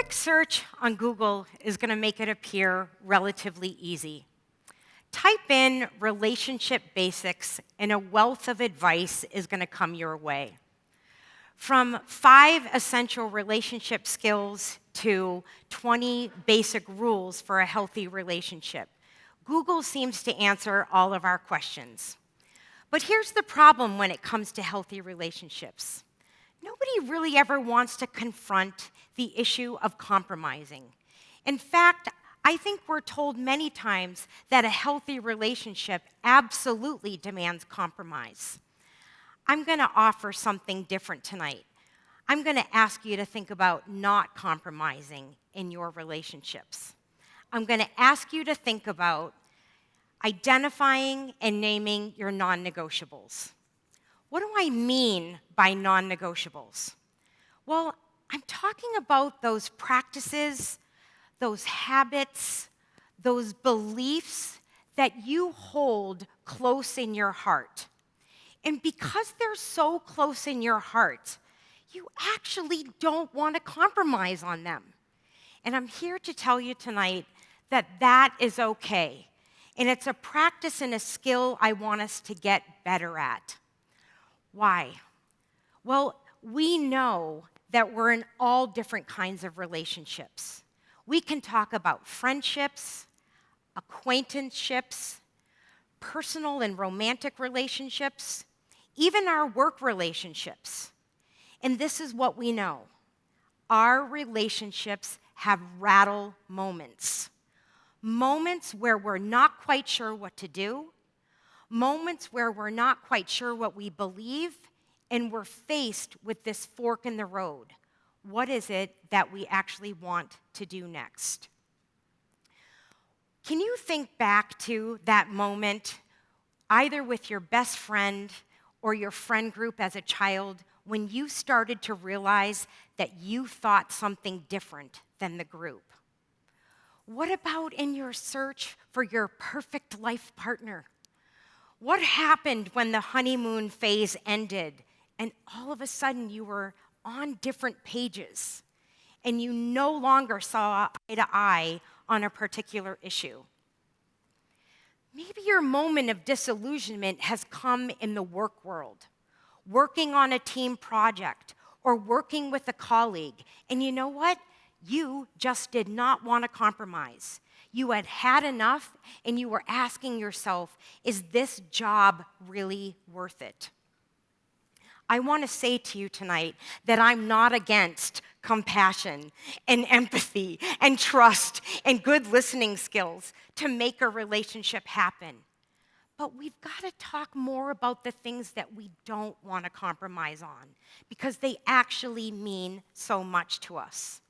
quick search on Google is going to make it appear relatively easy. Type in relationship basics, and a wealth of advice is going to come your way. From 5 essential relationship skills to 20 basic rules for a healthy relationship, Google seems to answer all of our questions. But here's the problem when it comes to healthy relationships. Nobody really ever wants to confront the issue of compromising. In fact, I think we're told many times that a healthy relationship absolutely demands compromise. I'm going to offer something different tonight. I'm going to ask you to think about not compromising in your relationships. I'm going to ask you to think about identifying and naming your non-negotiables. What do I mean by non-negotiables? Well, I'm talking about those practices, those habits, those beliefs that you hold close in your heart. And because they're so close in your heart, you actually don't want to compromise on them. And I'm here to tell you tonight that that is okay. And it's a practice and a skill I want us to get better at. Why? Well, we know that we're in all different kinds of relationships. We can talk about friendships, acquaintanceships, personal and romantic relationships, even our work relationships. And this is what we know. Our relationships have rattle moments. Moments where we're not quite sure what to do, moments where we're not quite sure what we believe, and we're faced with this fork in the road. What is it that we actually want to do next? Can you think back to that moment, either with your best friend or your friend group as a child, when you started to realize that you thought something different than the group? What about in your search for your perfect life partner? What happened when the honeymoon phase ended and all of a sudden you were on different pages and you no longer saw eye to eye on a particular issue? Maybe your moment of disillusionment has come in the work world, working on a team project or working with a colleague. And you know what? You just did not want to compromise. You had had enough, and you were asking yourself, is this job really worth it? I want to say to you tonight that I'm not against compassion and empathy and trust and good listening skills to make a relationship happen. But we've got to talk more about the things that we don't want to compromise on because they actually mean so much to us.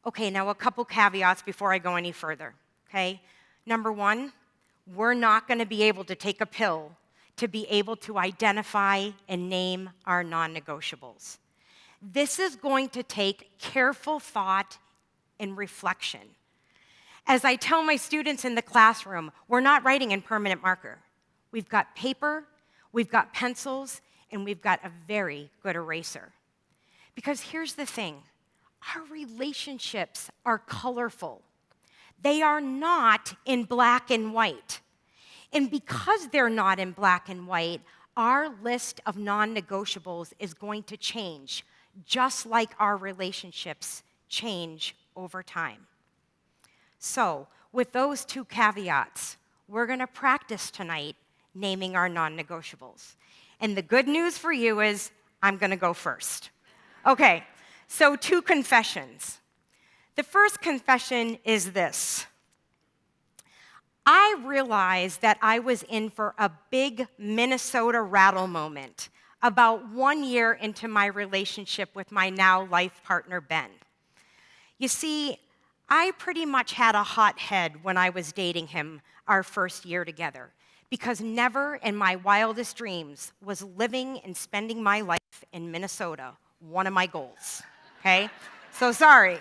Okay, now a couple caveats before I go any further, okay? Number 1, we're not going to be able to take a pill to be able to identify and name our non-negotiables. This is going to take careful thought and reflection. As I tell my students in the classroom, we're not writing in permanent marker. We've got paper, we've got pencils, and we've got a very good eraser. Because here's the thing. Our relationships are colorful. They are not in black and white. And because they're not in black and white, our list of non-negotiables is going to change, just like our relationships change over time. So, with those 2 caveats, we're going to practice tonight naming our non-negotiables. And the good news for you is I'm going to go first. Okay. So 2 confessions. The first confession is this. I realized that I was in for a big Minnesota rattle moment about 1 year into my relationship with my now life partner, Ben. You see, I pretty much had a hot head when I was dating him our first year together because never in my wildest dreams was living and spending my life in Minnesota one of my goals. Okay? So sorry.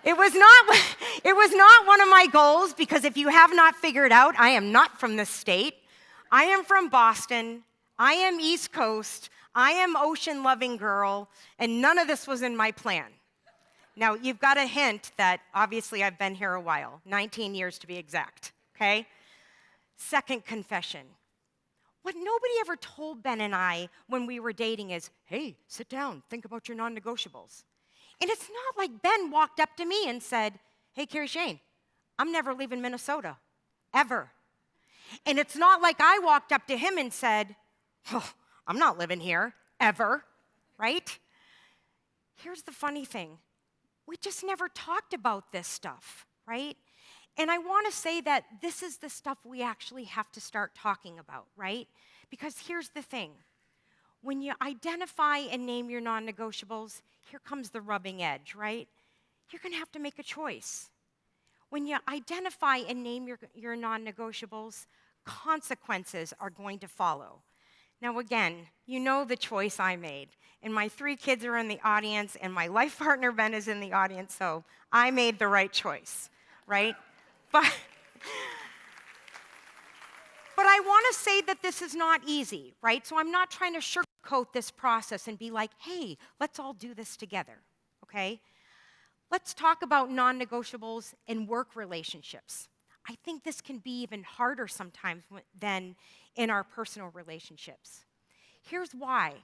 It was not one of my goals because if you have not figured out, I am not from this state. I am from Boston. I am East Coast. I am ocean-loving girl, and none of this was in my plan. Now, you've got a hint that obviously I've been here a while, 19 years to be exact, okay? Second confession. What nobody ever told Ben and I when we were dating is, hey, sit down, think about your non-negotiables. And it's not like Ben walked up to me and said, hey, Kari-Shane, I'm never leaving Minnesota, ever. And it's not like I walked up to him and said, oh, I'm not living here, ever, right? Here's the funny thing. We just never talked about this stuff, right? And I want to say that this is the stuff we actually have to start talking about, right? Because here's the thing. When you identify and name your non-negotiables, here comes the rubbing edge, right? You're going to have to make a choice. When you identify and name your non-negotiables, consequences are going to follow. Now, again, you know the choice I made. And my 3 kids are in the audience, and my life partner, Ben, is in the audience, so I made the right choice, right? But I want to say that this is not easy, right? So I'm not trying to sugarcoat this process and be like, hey, let's all do this together, okay? Let's talk about non-negotiables in work relationships. I think this can be even harder sometimes than in our personal relationships. Here's why.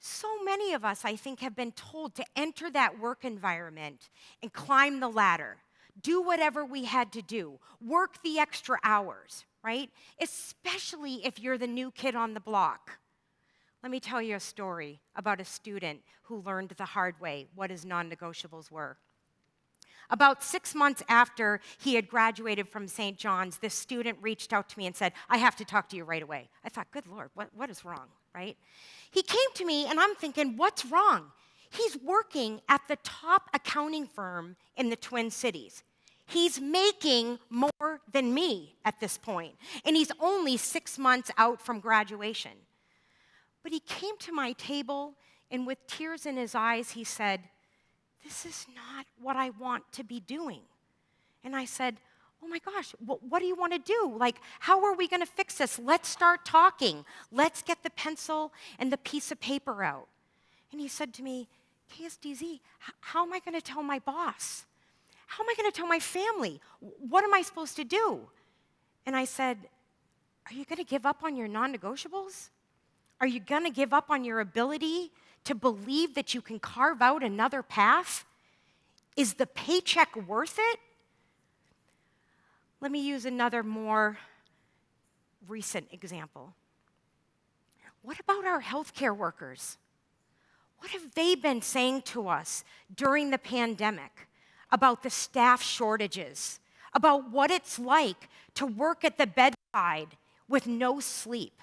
So many of us, I think, have been told to enter that work environment and climb the ladder, do whatever we had to do, work the extra hours, right? Especially if you're the new kid on the block. Let me tell you a story about a student who learned the hard way what his non-negotiables were. About 6 months after he had graduated from St. John's, this student reached out to me and said, I have to talk to you right away. I thought, good Lord, what is wrong, right? He came to me, and I'm thinking, what's wrong? He's working at the top accounting firm in the Twin Cities. He's making more than me at this point, and he's only 6 months out from graduation. But he came to my table, and with tears in his eyes, he said, this is not what I want to be doing. And I said, oh my gosh, what do you want to do? Like, how are we going to fix this? Let's start talking. Let's get the pencil and the piece of paper out. And he said to me, KSDZ, how am I going to tell my boss? How am I going to tell my family? What am I supposed to do? And I said, are you going to give up on your non-negotiables? Are you going to give up on your ability to believe that you can carve out another path? Is the paycheck worth it? Let me use another more recent example. What about our healthcare workers? What have they been saying to us during the pandemic about the staff shortages, about what it's like to work at the bedside with no sleep?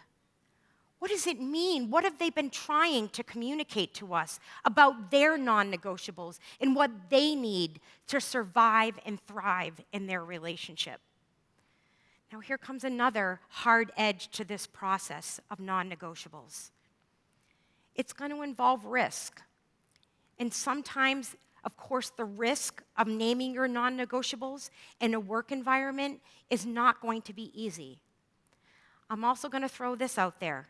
What does it mean? What have they been trying to communicate to us about their non-negotiables and what they need to survive and thrive in their relationship? Now, here comes another hard edge to this process of non-negotiables. It's going to involve risk. And sometimes, of course, the risk of naming your non-negotiables in a work environment is not going to be easy. I'm also going to throw this out there.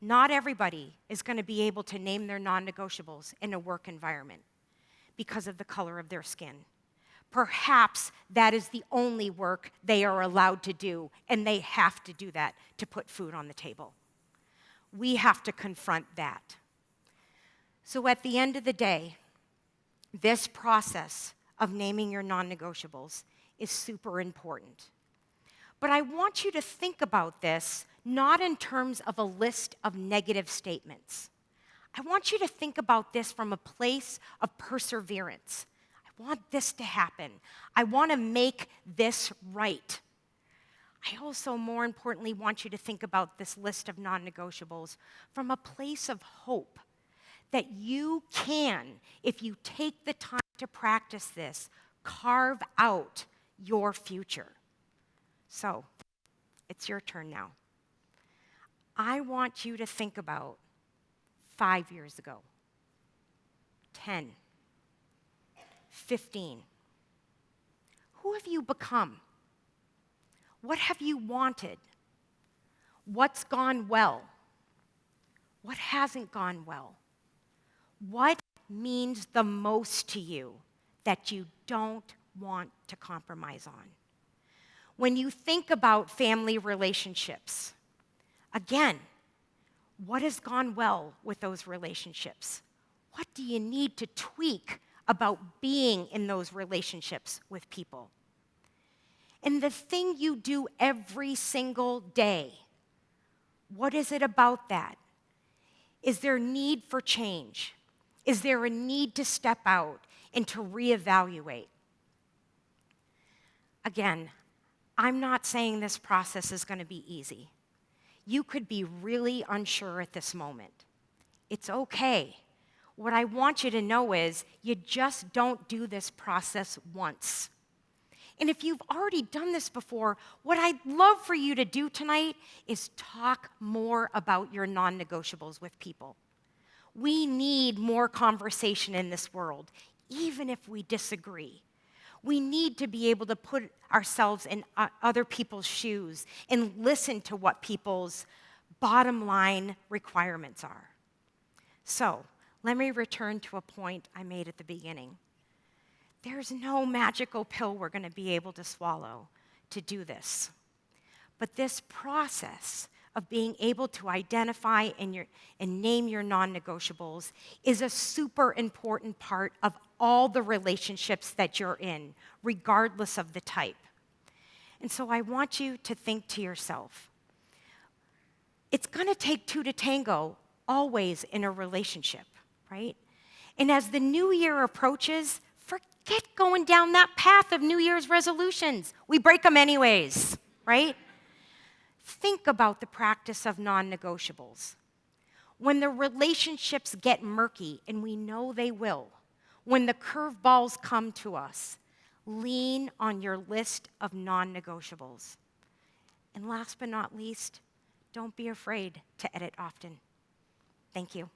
Not everybody is going to be able to name their non-negotiables in a work environment because of the color of their skin. Perhaps that is the only work they are allowed to do, and they have to do that to put food on the table. We have to confront that. So at the end of the day, this process of naming your non-negotiables is super important. But I want you to think about this not in terms of a list of negative statements. I want you to think about this from a place of perseverance. I want this to happen. I want to make this right. I also, more importantly, want you to think about this list of non-negotiables from a place of hope that you can, if you take the time to practice this, carve out your future. So, it's your turn now. I want you to think about 5 years ago, 10, 15. Who have you become? What have you wanted? What's gone well? What hasn't gone well? What means the most to you that you don't want to compromise on? When you think about family relationships, again, what has gone well with those relationships? What do you need to tweak about being in those relationships with people? And the thing you do every single day, what is it about that? Is there need for change? Is there a need to step out and to reevaluate? Again, I'm not saying this process is going to be easy. You could be really unsure at this moment. It's okay. What I want you to know is you just don't do this process once. And if you've already done this before, what I'd love for you to do tonight is talk more about your non-negotiables with people. We need more conversation in this world, even if we disagree. We need to be able to put ourselves in other people's shoes and listen to what people's bottom line requirements are. So, let me return to a point I made at the beginning. There's no magical pill we're going to be able to swallow to do this. But this process of being able to identify and name your non-negotiables is a super important part of all the relationships that you're in, regardless of the type. And so I want you to think to yourself, it's going to take two to tango always in a relationship, right? And as the new year approaches, forget going down that path of New Year's resolutions. We break them anyways, right? Think about the practice of non-negotiables. When the relationships get murky, and we know they will, when the curveballs come to us, lean on your list of non-negotiables. And last but not least, don't be afraid to edit often. Thank you.